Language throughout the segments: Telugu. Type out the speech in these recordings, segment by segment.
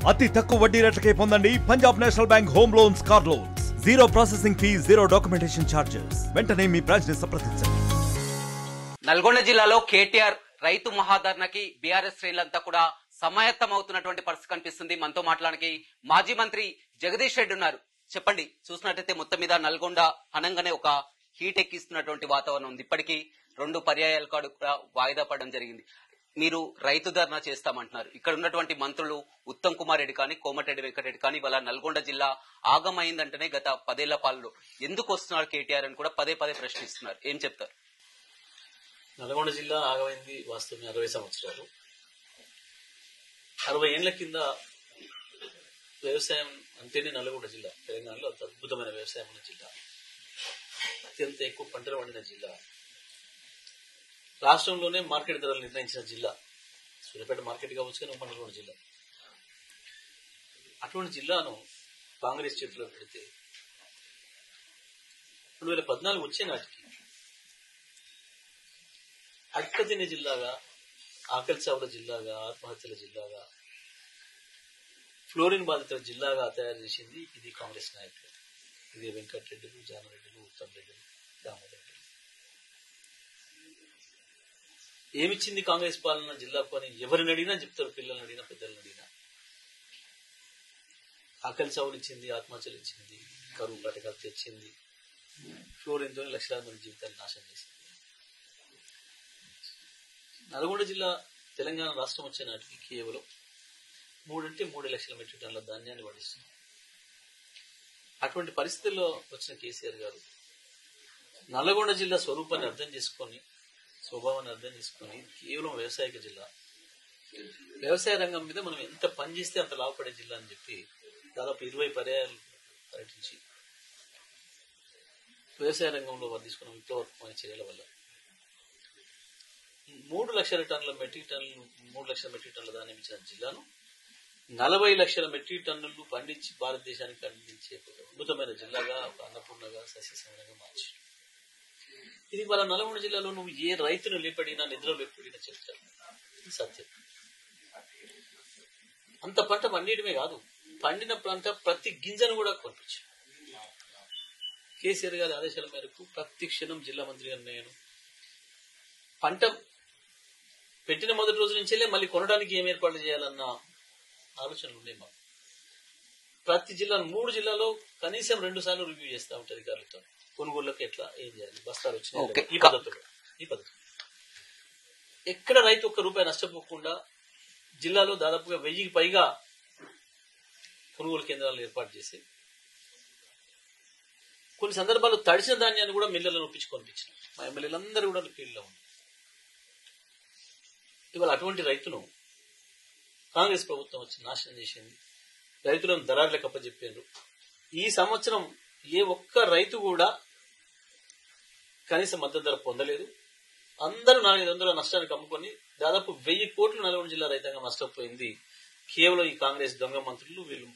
అతి తక్కువ వడ్డీ రేట్లకే పొందండి Punjab national bank home loans, car loans. Zero processing fee, zero documentation charges. వెంటనే మీ బ్రాంచ్ ని సంప్రదించండి. నల్గొండ జిల్లాలో కేటీఆర్ రైతు మహాధర్నకి బీఆర్ఎస్ శ్రేణులంతా కూడా సమాయత్తం అవుతున్నటువంటి పరిస్థితి కనిపిస్తుంది. మనతో మాట్లాడడానికి మాజీ మంత్రి జగదీష్ రెడ్డి ఉన్నారు. చెప్పండి, చూసినట్టయితే మొత్తం మీద నల్గొండ అనంగానే ఒక హీట్ ఎక్కిస్తున్నటువంటి వాతావరణం ఉంది. ఇప్పటికీ 2 పర్యాయాల కాడు కూడా వాయిదా పడడం జరిగింది. మీరు రైతు ధర్నా చేస్తామంటున్నారు. ఇక్కడ ఉన్నటువంటి మంత్రులు ఉత్తమ్ కుమార్ రెడ్డి కానీ, కోమటిరెడ్డి వెంకటరెడ్డి కానీ వాళ్ళ నల్గొండ జిల్లా ఆగమైందంటేనే గత 10 ఏళ్ల పాలలో ఎందుకు వస్తున్నారు కేటీఆర్ అని కూడా పదే ప్రశ్నిస్తున్నారు. ఏం చెప్తారు? నల్గొండ జిల్లా ఆగమైంది వాస్తవం 60 సంవత్సరాలు. 60 ఏళ్ల కింద వ్యవసాయం అంటేనే నల్గొండ జిల్లా తెలంగాణలో అంత అద్భుతమైన వ్యవసాయం ఉన్న జిల్లా, అత్యంత ఎక్కువ పంటలు పండిన జిల్లా, రాష్ట్రంలోనే మార్కెట్ ధరలు నిర్ణయించిన జిల్లా. సూర్యాపేట మార్కెట్ కావచ్చు కానీ నల్గొండ జిల్లా. అటువంటి జిల్లాను కాంగ్రెస్ చేతిలో పెడితే 2014 వచ్చే నాటికి అడ్కతినే జిల్లాగా, ఆకలి చావుల జిల్లాగా, ఆత్మహత్యల జిల్లాగా, ఫ్లోరిన్ బాధితుల జిల్లాగా తయారు చేసింది ఇది కాంగ్రెస్ నాయకులు. ఇది వెంకటరెడ్డిలు, జానారెడ్డిలు, ఉత్తమ్ రెడ్డిలు, రామారెడ్డి. ఏమిచ్చింది కాంగ్రెస్ పాలన జిల్లాకు అని ఎవరిని అడిగినా చెప్తారు. పిల్లల్ని అడిగినా, పెద్దలను అడిగినా. ఆకలి చావులు ఇచ్చింది, ఆత్మహత్యలు ఇచ్చింది, కరువు కాటకాలు తెచ్చింది, ఫ్లోరిన్తో లక్షలాది మంది జీవితాలు నాశనం చేసింది. నల్గొండ జిల్లా తెలంగాణ రాష్ట్రం వచ్చే నాటికి కేవలం 3 లక్షల మెట్రిక్ టన్నుల ధాన్యాన్ని పండిస్తుంది. అటువంటి పరిస్థితుల్లో వచ్చిన కేసీఆర్ గారు నల్గొండ జిల్లా స్వరూపాన్ని అర్థం చేసుకొని, స్వభావాన్ని అర్థం చేసుకొని, కేవలం వ్యవసాయక జిల్లా, వ్యవసాయ రంగం మీద మనం ఎంత పని చేస్తే అంత లాభపడే జిల్లా అని చెప్పి దాదాపు 20 పర్యాయాలు పర్యటించి వ్యవసాయ రంగంలో తీసుకున్న విప్లవాత్మకమైన చర్యల వల్ల 3 లక్షల మెట్రిక్ టన్నుల ధాన్యం ఇచ్చిన జిల్లాను 40 లక్షల మెట్రిక్ టన్నులు పండించి భారతదేశానికి అందించే అద్భుతమైన జిల్లాగా, ఒక అన్నపూర్ణగా, సస్యశ్యామలంగా మార్చి, ఇది మన నల్గొండ జిల్లాలో నువ్వు ఏ రైతును లేపడినా, నిద్ర లేపడినా చెప్తారు. సత్యం. అంత పంట పండియడమే కాదు, పండిన పంట ప్రతి గింజను కూడా కొనిపించారు. కేసీఆర్ గారి ఆదేశాల మేరకు ప్రతి క్షణం జిల్లా మంత్రి గారు నేను పంట పెట్టిన మొదటి రోజు నుంచే మళ్ళీ కొనడానికి ఏం ఏర్పాట్లు చేయాలన్న ఆలోచనలు ఉన్నాయి మాకు. ప్రతి జిల్లాను 3 జిల్లాలో కనీసం 2 సార్లు రివ్యూ చేస్తూ ఉంటారు అధికారులతో. కొనుగోళ్లకు ఎట్లా, ఏం చేయాలి, బస్తాలు వచ్చినాయి, ఈ పద్ధతులు. ఎక్కడ రైతు ₹1 నష్టపోకుండా జిల్లాలో దాదాపుగా 1000కి పైగా కొనుగోలు కేంద్రాలను ఏర్పాటు చేసి, కొన్ని సందర్భాల్లో తడిసిన ధాన్యాన్ని కూడా మిల్లలను ఒప్పించి కొనిపించిన మా ఎమ్మెల్యేలందరూ కూడా ఫీల్డ్లో ఉన్నారు. ఇవాళ అటువంటి రైతును కాంగ్రెస్ ప్రభుత్వం వచ్చి నాశనం చేసింది. రైతులను దళారులకు అప్పచెప్పారు. ఈ సంవత్సరం ఏ ఒక్క రైతు కూడా కనీస మద్దతు ధర పొందలేదు. అందరూ 400 నష్టానికి అమ్ముకొని దాదాపు 1000 కోట్లు నల్గొండ జిల్లా రైతాంగం నష్టపోయింది. కేవలం ఈ కాంగ్రెస్ దొంగ మంత్రులు, వీళ్ళు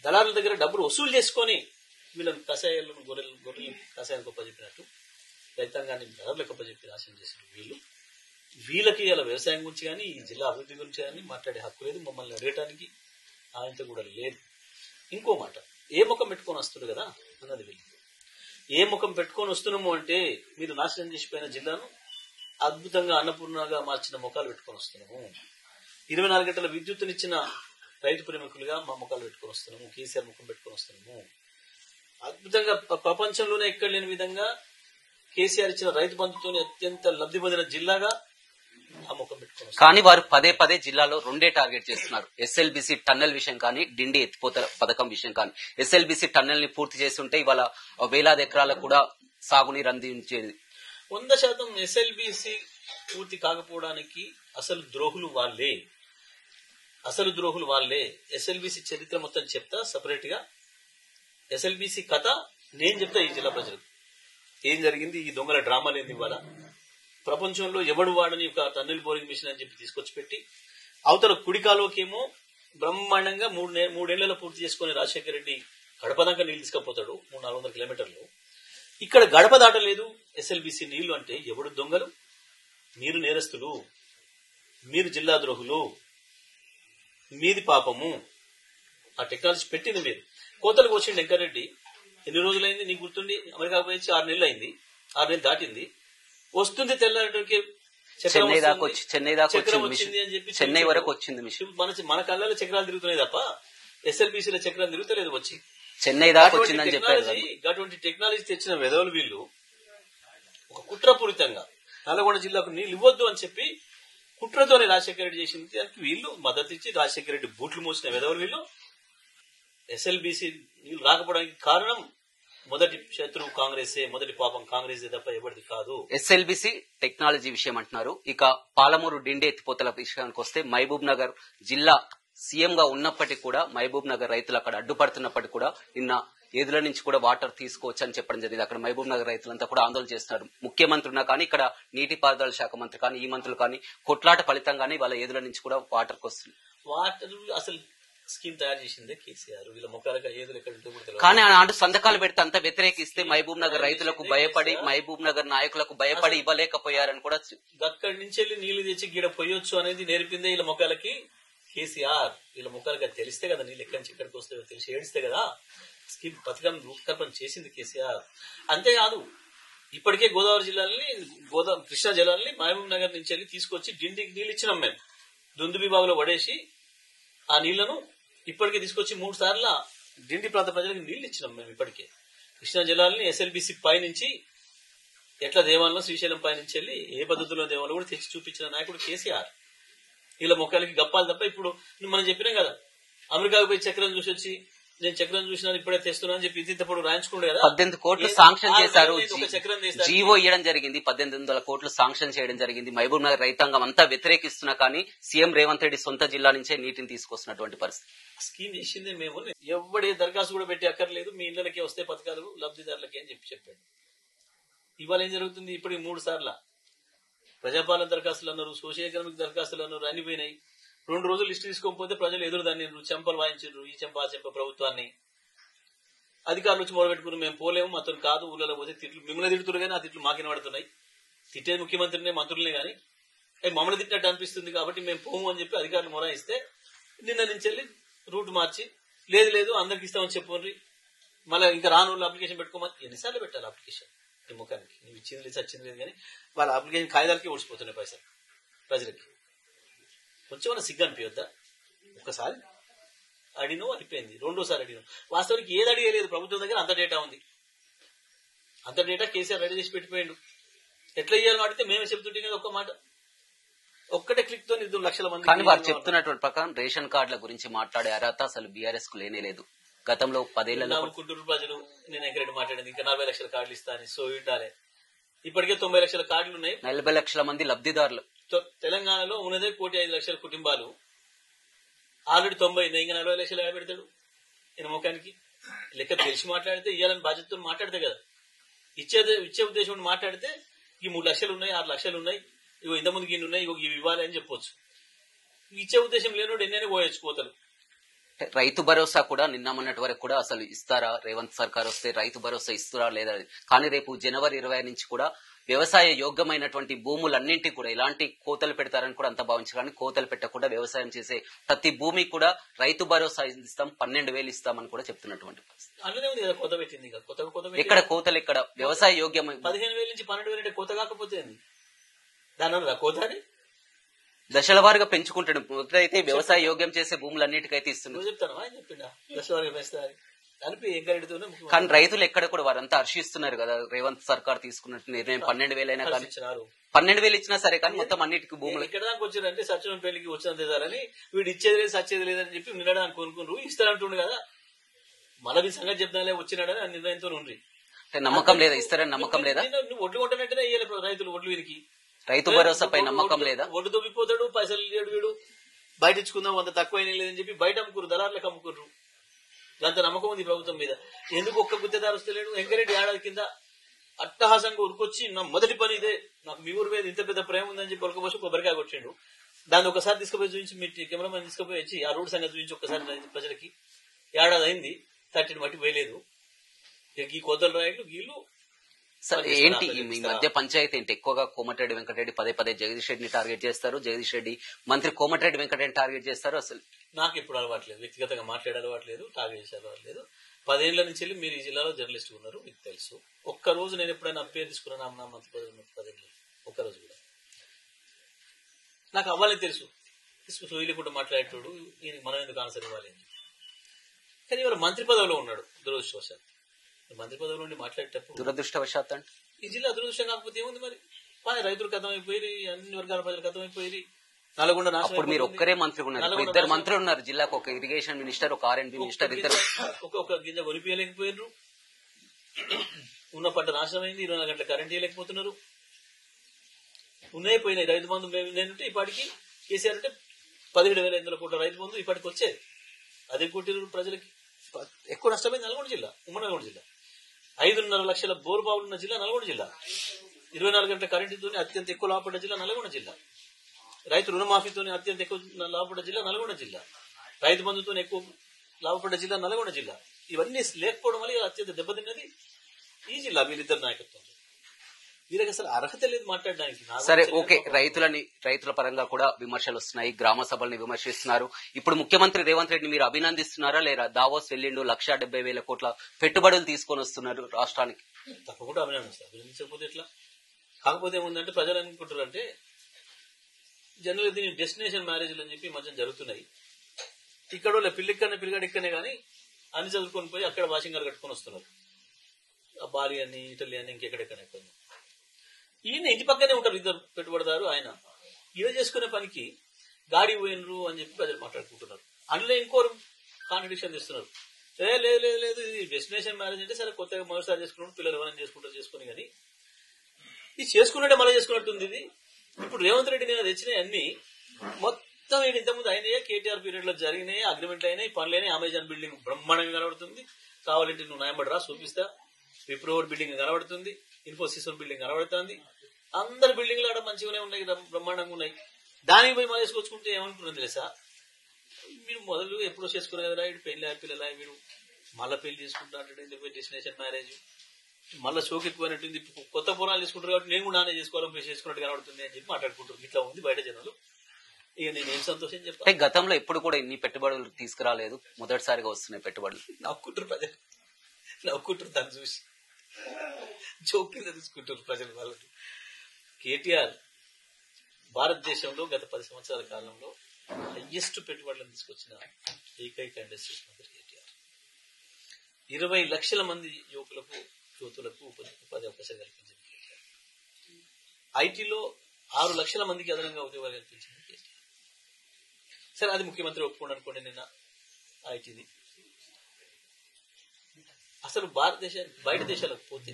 దళారుల దగ్గర డబ్బులు వసూలు చేసుకొని వీళ్ళని కషాయాలను, గొర్రెలు కషాయానికి అప్పచెప్పినట్టు రైతాంగాన్ని దళారులకు అప్పచెప్పి నాశనం చేసిన వీళ్ళకి ఇలా వ్యవసాయం గురించి కానీ, ఈ జిల్లా అభివృద్ధి గురించి కానీ మాట్లాడే హక్కు లేదు. మమ్మల్ని అడగటానికి ఆయనతో కూడా లేదు. ఇంకో మాట, ఏ ముఖం పెట్టుకొని వస్తుడు కదా అన్నది వీళ్ళు. ఏ ముఖం పెట్టుకొని వస్తున్నాము అంటే, మీరు నాశనం చేసిపోయిన జిల్లాను అద్భుతంగా అన్నపూర్ణగా మార్చిన ముఖాలు పెట్టుకొని వస్తున్నాము. 24 గంటల విద్యుత్తునిచ్చిన రైతు ప్రేమికులుగా మా ముఖాలు పెట్టుకొని వస్తున్నాము. కేసీఆర్ ముఖం పెట్టుకొని వస్తున్నాము. అద్భుతంగా ప్రపంచంలోనే ఎక్కడ లేని విధంగా కేసీఆర్ ఇచ్చిన రైతు బంధుతోనే అత్యంత లబ్ధి పొందిన జిల్లాగా ఆ ముఖం పెట్టుకొని, కానీ వారు పదే జిల్లాలో 2 టార్గెట్ చేస్తున్నారు. ఎస్ఎల్బిసి టన్నెల్ విషయం కానీ, డిండి ఎత్తిపోతల పథకం విషయం కానీ. ఎస్ఎల్బిసి టన్నెల్ ని పూర్తి చేస్తుంటే ఇవాళ వేలాది ఎకరాలకు కూడా సాగునీరు అందించేది. 100% ఎస్ఎల్బిసి పూర్తి కాకపోవడానికి అసలు ద్రోహులు వాళ్ళే. ఎస్ఎల్బిసి చరిత్ర మొత్తం చెప్తా సపరేట్ గా. ఎస్ఎల్బిసి కథ నేను చెప్తా ఈ జిల్లా ప్రజలకు. ఏం జరిగింది, ఈ దొంగల డ్రామాలు ఏంది. ఇవాళ ప్రపంచంలో ఎవడు వాడని ఒక టన్నెల్ బోరింగ్ మిషన్ అని చెప్పి తీసుకొచ్చి పెట్టి, అవతల కుడికాలోకేమో బ్రహ్మాండంగా 3 ఏళ్లలో పూర్తి చేసుకుని రాజశేఖర రెడ్డి గడప దాకా నీళ్లు తీసుకపోతాడు 400 కిలోమీటర్లు. ఇక్కడ గడప దాటలేదు ఎస్ఎల్బిసి నీళ్లు అంటే ఎవడు దొంగలు? మీరు నేరస్తులు, మీరు జిల్లా ద్రోహులు. మీది పాపము. ఆ టెక్నాలజీ పెట్టింది మీరు. కోతలకు వచ్చిండు వెంకరెడ్డి. ఎన్ని రోజులైంది నీకు గుర్తుండి? అమెరికా పోయి 6 నెలలు అయింది, 6 నెలలు దాటింది. వస్తుంది తెల్లారటికి చెన్నై దాకా వచ్చింది అని చెప్పి చెన్నై వరకు వచ్చింది. మన కళ్ళలో చక్రాలు తిరుగుతున్నాయి తప్ప ఎస్ఎల్బిసిలో చక్రాలు తిరుగుతలేదు. వచ్చి చెన్నై దాకా వచ్చిందని చెప్పారు. అటువంటి టెక్నాలజీ తెచ్చిన వెధవలు వీళ్ళు ఒక కుట్రపూరితంగా నల్గొండ జిల్లాకు నీళ్ళు ఇవ్వద్దు అని చెప్పి కుట్రతోనే రాజశేఖర రెడ్డి చేసింది. దానికి వీళ్ళు మద్దతు ఇచ్చి రాజశేఖర రెడ్డి బూట్లు మోసిన వెధవలు వీళ్ళు. ఎస్ఎల్బిసి నీళ్లు రాకపోవడానికి కారణం మొదటి శత్రువు కాంగ్రెసే, మొదటి పాపం కాంగ్రెసే తప్ప ఎవరిది కాదు. ఎస్ఎల్బిసి టెక్నాలజీ విషయం అంటున్నారు. ఇక పాలమూరు డిండి ఎత్తిపోతల విషయానికి వస్తే మహబూబ్ నగర్ జిల్లా సీఎం గా ఉన్నప్పటికీ కూడా మహబూబ్ నగర్ రైతులు అక్కడ అడ్డుపడుతున్నప్పటికీ కూడా నిన్న ఏదుల నుంచి కూడా వాటర్ తీసుకోవచ్చు అని చెప్పడం జరిగింది. అక్కడ మహబూబ్ నగర్ రైతులంతా కూడా ఆందోళన చేస్తున్నారు. ముఖ్యమంత్రి ఉన్నా కానీ, ఇక్కడ నీటిపారుదల శాఖ మంత్రి కానీ, ఈ మంత్రులు కానీ కొట్లాట ఫలితంగానే వాళ్ళ ఏదుల నుంచి కూడా వాటర్కి వస్తుంది. వాటర్ అసలు స్కీమ్ తయారు చేసిందే కేసీఆర్. వీళ్ళ ముఖాలుగా ఏదులు ఎక్కడ కానీ ఆనాడు సంతకాలు పెడితే అంత వ్యతిరేకిస్తే మహబూబ్ నగర్ రైతులకు భయపడి, మహబూబ్ నగర్ నాయకులకు భయపడి ఇవ్వలేకపోయారని కూడా అక్కడి నుంచి వెళ్ళి నీళ్లు తెచ్చి గీడ పొయ్యొచ్చు అనేది నేర్పిందే వీళ్ళ ముఖాలకి కేసీఆర్. వీళ్ళ ముఖాలకి తెలిస్తే కదా నీళ్ళు ఎక్కడి నుంచి ఎక్కడికి వస్తాయో తెలిసి ఏడిస్తే కదా స్కీమ్ పథకం రూపకల్పన చేసింది కేసీఆర్. అంతేకాదు ఇప్పటికే గోదావరి జిల్లాలని కృష్ణా జిల్లాలని మహబూబ్ నగర్ నుంచి వెళ్ళి తీసుకొచ్చి డిండికి నీళ్ళు ఇచ్చినాం మేము. దుందుబి బావిలో పడేసి ఆ నీళ్లను ఇప్పటికే తీసుకొచ్చి 3 సార్లు డిండి ప్రాంత ప్రజలకు నీళ్లు ఇచ్చినాం మేము. ఇప్పటికే కృష్ణా జిల్లాలని ఎస్ఎల్బిసి పైనుంచి ఎట్లా దేవాలయం శ్రీశైలం పైనుంచి వెళ్ళి ఏ పద్ధతిలో దేవాలయం కూడా తెచ్చి చూపించిన నాయకుడు కేసీఆర్. వీళ్ళ మొక్కలకి గప్పాలు తప్ప ఇప్పుడు మనం చెప్పినాం కదా, అమెరికాకు పోయి చక్రం చూసి వచ్చి నేను చక్రం చూసినా ఇప్పుడే తెస్తున్నా అని చెప్పి ఇంతప్పుడు రాయించుకుంటే కదా 18 కోట్లు శాంక్షన్ చేశారు. జీవో ఇవ్వడం జరిగింది. 1800 కోట్లు శాంక్షన్ చేయడం జరిగింది. మహబూబ్ నగర్ రైతాంగం అంతా వ్యతిరేకిస్తున్నా కానీ సీఎం రేవంత్ రెడ్డి సొంత జిల్లా నుంచే నీటిని తీసుకొస్తున్నటువంటి పరిస్థితి. స్కీమ్ చేసిందే మేము. ఎవడే దరఖాస్తు కూడా పెట్టి అక్కర్లేదు, మీ ఇళ్లకే వస్తే పథకాలు లబ్ధిదారులకి అని చెప్పాడు. ఇవాళ ఏం జరుగుతుంది? ఇప్పుడు 3 సార్లు ప్రజాపాలన దరఖాస్తులు అన్నారు, సోషల్ ఎకనామిక్ దరఖాస్తులు అన్నారు, అన్ని పోయినాయి. 2 రోజులు లిస్టు తీసుకోకపోతే ప్రజలు ఎదురు దాన్ని చెంపలు వాయించారు. ఈ చెంప ఆ చెంప ప్రభుత్వాన్ని. అధికారులు వచ్చి మొదలుపెట్టుకుని మేము పోలేము, అతను కాదు, ఊళ్ళలో పోతే తిట్లు మిమ్మల్ని తిడుతున్నారు కానీ ఆ తిట్లు మాకిన పడుతున్నాయి. తిట్టేది ముఖ్యమంత్రినే, మంత్రులనే కానీ మమ్మల్ని తిట్టినట్టు అనిపిస్తుంది కాబట్టి మేము పోము అని చెప్పి అధికారులు మొరాయిస్తే నిన్న నుంచి వెళ్ళి రూట్ మార్చి లేదు అందరికి ఇస్తామని చెప్పుకోండి, మళ్ళీ ఇంకా రాను వాళ్ళు అప్లికేషన్ పెట్టుకోమని. ఎన్నిసార్లు పెట్టాలి అప్లికేషన్? నీ ముఖానికి నువ్వు ఇచ్చింది లేదు చచ్చింది లేదు కానీ వాళ్ళ అప్లికేషన్ కాగితాలకి ఓడిచిపోతున్నాయి పైసలు ప్రజలకి. కొంచెం మన సిగ్గు అనిపించొద్దా? ఒకసారి అడిగినో అయిపోయింది, రెండోసారి అడిగినాం. వాస్తవానికి ఏది అడిగలేదు, ప్రభుత్వం దగ్గర అంత డేటా ఉంది. అంత డేటా కేసీఆర్ రెడీ చేసి పెట్టిపోయాడు. ఎట్లా ఇయ్యాలని అడిగితే మేమే చెప్తుంటే కదా ఒక్క మాట, ఒక్కటే క్లిక్ తో 2 లక్షల మంది. కానీ వారు చెప్తున్నటువంటి ప్రకారం రేషన్ కార్డుల గురించి మాట్లాడే అర్హత అసలు బీఆర్ఎస్ కు లేనే లేదు. గతంలో 10 ఏళ్లలో కుంటూరు ప్రజలు నేను ఎక్కడెక్కడ మాట్లాడింది ఇంకా 40 లక్షల కార్డులు ఇస్తాను, సో ఇవ్వాలి. ఇప్పటికే 90 లక్షల కార్డులు ఉన్నాయి, 40 లక్షల మంది లబ్ధిదారులు. తెలంగాణలో ఉన్నదే 1,05,00,000 కుటుంబాలు. ఆల్రెడీ 90 ఇంకా 40 లక్షలు ఎలా పెడతాడు ఈయన ముఖానికి? లెక్క తెలిసి మాట్లాడితే ఇవ్వాలని బాధ్యతతో మాట్లాడితే కదా, ఇచ్చే ఉద్దేశం మాట్లాడితే ఈ 3 లక్షలు ఉన్నాయి, 6 లక్షలు ఉన్నాయి, ఇగో ఇంతమందికి ఇన్ని ఉన్నాయి, ఇవి ఇవ్వాలి అని చెప్పొచ్చు. ఇచ్చే ఉద్దేశం లేనోడు ఎన్నైనా పోయొచ్చు కోతలు. రైతు భరోసా కూడా నిన్న మొన్నటి వరకు కూడా అసలు ఇస్తారా, రేవంత్ సర్కార్ వస్తే రైతు భరోసా ఇస్తారా లేదా, కానీ రేపు జనవరి 20 నుంచి కూడా వ్యవసాయ యోగ్యమైనటువంటి భూములన్నింటికి కూడా ఇలాంటి కోతలు పెడతారని కూడా అంత భావించారు. కానీ కోతలు పెట్టకుండా వ్యవసాయం చేసే ప్రతి భూమి కూడా రైతు భరోసా ఇస్తాం, 12,000 ఇస్తామని కూడా చెప్తున్నటువంటి ఇక్కడ కోతలు ఇక్కడ వ్యవసాయ యోగ్యం 15,000 నుంచి 12,000 అంటే కోత కాకపోతే దాని కోత అని దశల వారీగా పెంచుకుంటాడు. అయితే వ్యవసాయ యోగ్యం చేసే భూములన్నిటికైతే ఇస్తున్నారు. కానీ రైతులు ఎక్కడ కూడా వారంతా హర్షిస్తున్నారు కదా రేవంత్ సర్కార్ తీసుకున్నట్టు నిర్ణయం. 12,000 అయినా కానీ 12,000 ఇచ్చినా సరే కానీ మొత్తం అన్నిటికీ భూములు ఎక్కడ దాకా వచ్చారంటే సత్యం పెళ్లికి వచ్చినంతని వీడు ఇచ్చేది లేదు సచ్చేది లేదని చెప్పి నిన్నడానికి కొనుక్కున్నారు, ఇస్తారంటుండు కదా. మళ్ళీ సంగతి చెప్తానే వచ్చినాడని ఆ నిర్ణయంతో ఉండ్రి. నమ్మకం లేదా, ఇస్తారని నమ్మకం లేదా? నువ్వు ఒడ్లు కొట్టనట్టునే ఇయ్యాలి రైతులు ఒడ్లు వీరికి. రైతు భరోసాపై నమ్మకం లేదా? ఒడ్డు దొబ్బిపోతాడు, పైసలు లేడు, వీడు బయట ఇచ్చుకుందాం అంత తక్కువ లేదని చెప్పి బయట అమ్ముకురు, దళారులకు అమ్ముకుర్రు. దాంతో నమ్మకం ఉంది ప్రభుత్వం మీద. ఎందుకు ఒక్క గుత్తేదారు వస్తలేడు? వెంకరెడ్డి ఏడాది కింద అట్టహాసంగా ఉరికొచ్చి నా మొదటి పని ఇదే, నాకు మీ ఊరి మీద ఇంత పెద్ద ప్రేమ ఉందని చెప్పి ఒక్కబోసి కొబ్బరికాయ కొట్టిండు. దాన్ని ఒకసారి తీసుకుపోయి చూపించి మీ కెమెరామెన్ తీసుకుపోయి వచ్చి ఆ రోడ్డు సంగతి చూపించి ఒక్కసారి ప్రజలకి. ఏడాది అయింది, 30 మట్టి వేయలేదు. ఈ కోతలు రాయలు వీళ్ళు ఏంటి ఈ మధ్య పంచాయతీ ఏంటి? ఎక్కువగా కోమటిరెడ్డి వెంకటరెడ్డి పదే జగదీష్ రెడ్డిని టార్గెట్ చేస్తారు, జగదీష్ రెడ్డి మంత్రి కోమటిరెడ్డి వెంకటరెడ్డిని టార్గెట్ చేస్తారు. అసలు నాకు ఇప్పుడు అలవాట్లేదు, వ్యక్తిగతంగా మాట్లాడే అలవాట్లేదు, టాగ్ చేసే అలవాట్లేదు. 10 ఏళ్ల నుంచి వెళ్ళి మీరు ఈ జిల్లాలో జర్నలిస్ట్ ఉన్నారు, మీకు తెలుసు. ఒక్కరోజు నేను ఎప్పుడైనా పేరు తీసుకున్నాను నా మంత్రి పదవి 10 ఏళ్ళు, ఒక్కరోజు కూడా నాకు అవ్వాలని తెలుసు. సోయిలు కూడా మాట్లాడేటోడు, ఈయన మనం ఎందుకు ఆన్సర్ ఇవ్వాలి. కానీ ఇవాళ మంత్రి పదవిలో ఉన్నాడు. దురదృష్టవశాత్తు మంత్రి పదవిలో ఉండి మాట్లాడేటప్పుడు దురదృష్టవశాత్తు అంటే ఈ జిల్లా దురదృష్టం కాకపోతే ఏముంది మరి? రైతులు కథమైపోయి, అన్ని వర్గాల ప్రజలు కథమైపోయి, నల్గొండ నాశనం. మీరు ఒక్కరే మంత్రి ఉన్నారు, 2 మంత్రులు ఉన్నారు జిల్లాకు, ఒక ఇరిగేషన్ మినిస్టర్, ఒక R&B మినిస్టర్, ఇద్దరు ఒక గింజ కొనిపించలేకపోయినారు. ఉన్న పంట నాశనం అయింది. 24 గంటల కరెంట్ ఇవ్వలేకపోతున్నారు. ఉన్నాయి పోయినాయి. రైతు బంధు నేనంటే ఇప్పటికి కేసీఆర్ అంటే 17,500 కోట్ల రైతు బంధు ఇప్పటికి వచ్చేది. అదే కోటి ప్రజలకి ఎక్కువ నష్టమైంది నల్గొండ జిల్లా, ఉమ్మడి నల్గొండ జిల్లా. 5.5 లక్షల బోరు బావులు ఉన్న జిల్లా నల్గొండ జిల్లా. 24 గంటల కరెంటుతో అత్యంత ఎక్కువ లాభపడ్డ జిల్లా నల్గొండ జిల్లా. రైతు రుణమాఫీతో అత్యంత ఎక్కువ లాభపడ్డ జిల్లా నల్గొండ జిల్లా. రైతు బంధుతో ఎక్కువ లాభపడ్డ జిల్లా నల్గొండ జిల్లా. ఇవన్నీ లేకపోవడం వల్ల అత్యంత దెబ్బతిన్నది ఈ జిల్లా వీళ్ళిద్దరు నాయకత్వం. వీళ్ళకి అసలు అర్హత లేదు మాట్లాడడానికి. సరే, ఓకే, రైతుల పరంగా కూడా విమర్శలు వస్తున్నాయి, గ్రామ సభల్ని విమర్శిస్తున్నారు. ఇప్పుడు ముఖ్యమంత్రి రేవంత్ రెడ్డిని మీరు అభినందిస్తున్నారా లేదా? దావోస్ వెళ్లిండు, 1,70,000 కోట్ల పెట్టుబడులు తీసుకొని వస్తున్నారు రాష్ట్రానికి. తప్పకుండా అభినందిస్తారు. అభినందించకపోతే ఎట్లా? కాకపోతే ఏముందంటే ప్రజలు అనుకుంటారు అంటే జనరల్ దీని డెస్టినేషన్ మ్యారేజ్లు అని చెప్పి మధ్య జరుగుతున్నాయి. ఇక్కడ పిల్లగాడిక్కనే కానీ అన్ని చదువుకొని పోయి అక్కడ వాషింగాలు కట్టుకొని వస్తున్నారు. బాలి అని, ఇటలీ అని, ఇంకెక్కడెక్కడ. ఈయన ఇంటి పక్కనే ఉంటారు ఇద్దరు పెట్టుబడిదారు. ఆయన ఈయన చేసుకునే పనికి గాడి పోయినరు అని చెప్పి ప్రజలు మాట్లాడుకుంటున్నారు. అందులో ఇంకోరు కాంట్రడిక్షన్ చేస్తున్నారు. లేదు ఇది డెస్టినేషన్ మ్యారేజ్ అంటే సరే కొత్తగా మొదటిసారి చేసుకున్నాడు, పిల్లలు ఎవరైనా చేసుకుని కానీ ఇది చేసుకున్నట్టే మళ్ళీ చేసుకున్నట్టుంది. ఇది ఇప్పుడు రేవంత్ రెడ్డి నేను తెచ్చినాయి అన్ని మొత్తం ఇంతకుముందు అయినాయే, కేటీఆర్ పీరియడ్ లో జరిగినాయి, అగ్రిమెంట్లు అయినాయి, పనులైనాయి. అమెజాన్ బిల్డింగ్ బ్రహ్మాండంగా కనబడుతుంది. కావాలంటే నువ్వు నయంబడి రా చూపిస్తా. విప్రో బిల్డింగ్ కనబడుతుంది, ఇన్ఫోసిస్ బిల్డింగ్ కనబడుతుంది. అందరు బిల్డింగ్లు ఆడ మంచిగానే ఉన్నాయి, బ్రహ్మాండంగా ఉన్నాయి. దానికి పోయి మళ్ళీ వేసుకొచ్చుకుంటే ఏమనుకున్నది తెలుసా? మీరు మొదలు ఎప్పుడో చేసుకునే కదా, ఇటు పెళ్లి పిల్లల వీడు మళ్ళీ పెళ్లి చేసుకుంటా అంటే డెస్టినేషన్ మ్యారేజ్ మళ్ళీ షోకి ఎక్కువైనట్టుంది. కొత్త పురాణాలు తీసుకుంటారు కాబట్టి నేను కూడా నానే చేసుకోవాలని చేసుకున్నట్టు కనబడుతుంది అని చెప్పి మాట్లాడుకుంటారు. ఇట్లా ఉంది బయట జనాలు. ఇక నేను ఏం సంతోషం చెప్పాను. గతంలో ఎప్పుడు కూడా ఇన్ని పెట్టుబడులు తీసుకురాలేదు, మొదటిసారిగా వస్తున్నాయి పెట్టుబడులు. నవ్వుకుంటారు ప్రజలు, నవ్వుకుంటారు దాన్ని చూసి, జోక్ కింద తీసుకుంటారు ప్రజలు. వాళ్ళకి కేటీఆర్ భారతదేశంలో గత 10 సంవత్సరాల కాలంలో హైయెస్ట్ పెట్టుబడులను తీసుకొచ్చిన ఏకైక ఇండస్ట్రీస్ మంత్రి కేటీఆర్. 20 లక్షల మంది యువతులకు ఉపాధి అవకాశాలు కల్పించింది కేటీఆర్. ఐటీలో 6 లక్షల మందికి అదనంగా ఉద్యోగాలు కల్పించింది కేటీఆర్. సరే, అది ముఖ్యమంత్రి ఒప్పుకోండి అనుకోండి. నిన్న ఐటీది అసలు బయట దేశాలకు పోతే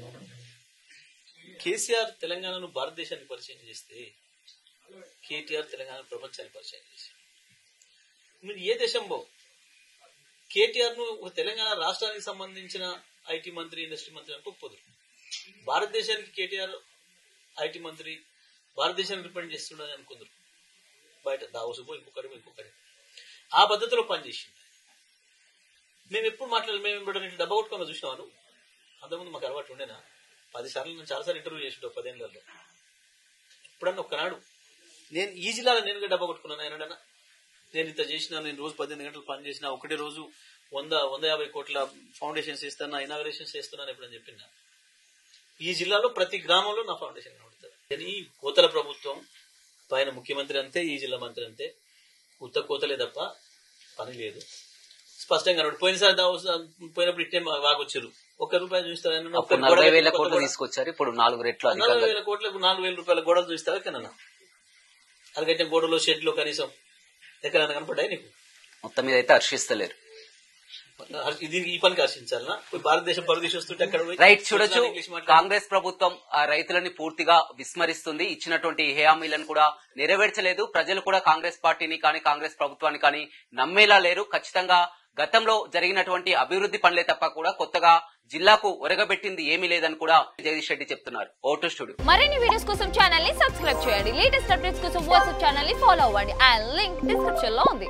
కేసీఆర్ తెలంగాణను భారతదేశానికి పరిచయం చేస్తే కేటీఆర్ తెలంగాణ ప్రపంచానికి పరిచయం చేశారు. మీరు ఏ దేశంలో కేటీఆర్ ను తెలంగాణ రాష్ట్రానికి సంబంధించిన ఐటీ మంత్రి, ఇండస్ట్రీ మంత్రి అనుకోకపోదు. భారతదేశానికి కేటీఆర్ ఐటీ మంత్రి, భారతదేశాన్ని రిప్రజెంట్ చేస్తుండని అనుకుందరు. బయట దావోసుకో ఇంకొకరి ఆ పద్ధతిలో పనిచేసింది. మేము ఎప్పుడు మేము ఇప్పుడు డబ్బా కొట్టుకున్నా చూసినాను. అంతకుముందు మాకు అలవాటు ఉండేనా? 10 సార్లు నేను చాలాసార్లు ఇంటర్వ్యూ చేసింటావు 10 ఏళ్లలో. ఎప్పుడన్నా ఒక్కనాడు నేను ఈ జిల్లాలో నేనుగా డబ్బా కొట్టుకున్నాను ఏనాడన్నా? నేను ఇంత చేసినా, నేను రోజు 18 గంటలు పని చేసినా, ఒకటే రోజు 150 కోట్ల ఫౌండేషన్స్ చేస్తున్నా, ఇనాగరేషన్స్ చేస్తున్నాను ఎప్పుడని చెప్పినా? ఈ జిల్లాలో ప్రతి గ్రామంలో నా ఫౌండేషన్ కనబడుతుంది. కానీ కోతల ప్రభుత్వం పైన ముఖ్యమంత్రి అంతే, ఈ జిల్లా మంత్రి అంతే. ఉత్త కోతలే తప్ప పని లేదు. స్పష్టంగా పోయినసారి పోయినప్పుడు ఇట్టే వాగొచ్చారు. ₹1 చూస్తారు. 40,000 కోట్లు తీసుకొచ్చారు. ఇప్పుడు 4 రెట్లు 40,000 కోట్లకు 4,000 రూపాయల గోడలు చూస్తారా? కన్నా అందుకైతే గోడలో షెడ్లు కనీసం ఎక్కడైనా కనపడ్డాయి నీకు? మొత్తం మీద అయితే హర్షిస్తలేరు. ఈ పనికి హర్షించాలనా? భారతదేశం పరదేశం వస్తుంటే అక్కడ రైట్. చూడొచ్చు, కాంగ్రెస్ ప్రభుత్వం ఆ రైతులని పూర్తిగా విస్మరిస్తుంది. ఇచ్చినటువంటి హామీలను కూడా నెరవేర్చలేదు. ప్రజలు కూడా కాంగ్రెస్ పార్టీని కానీ కాంగ్రెస్ ప్రభుత్వాన్ని కానీ నమ్మేలా లేరు. ఖచ్చితంగా గతంలో జరిగినటువంటి అభివృద్ధి పనులే తప్ప కూడా కొత్తగా జిల్లాకు ఒరగబెట్టింది ఏమీ లేదని కూడా జగదీష్ రెడ్డి చెప్తున్నారు. Vote studio. మరిన్ని వీడియోస్ కోసం ఛానల్ ని సబ్స్క్రైబ్ చేయండి. లేటెస్ట్ అప్డేట్స్ కోసం వాట్సాప్ ఛానల్ ని ఫాలో అవ్వండి. ఆ లింక్ డిస్క్రిప్షన్ లో ఉంది.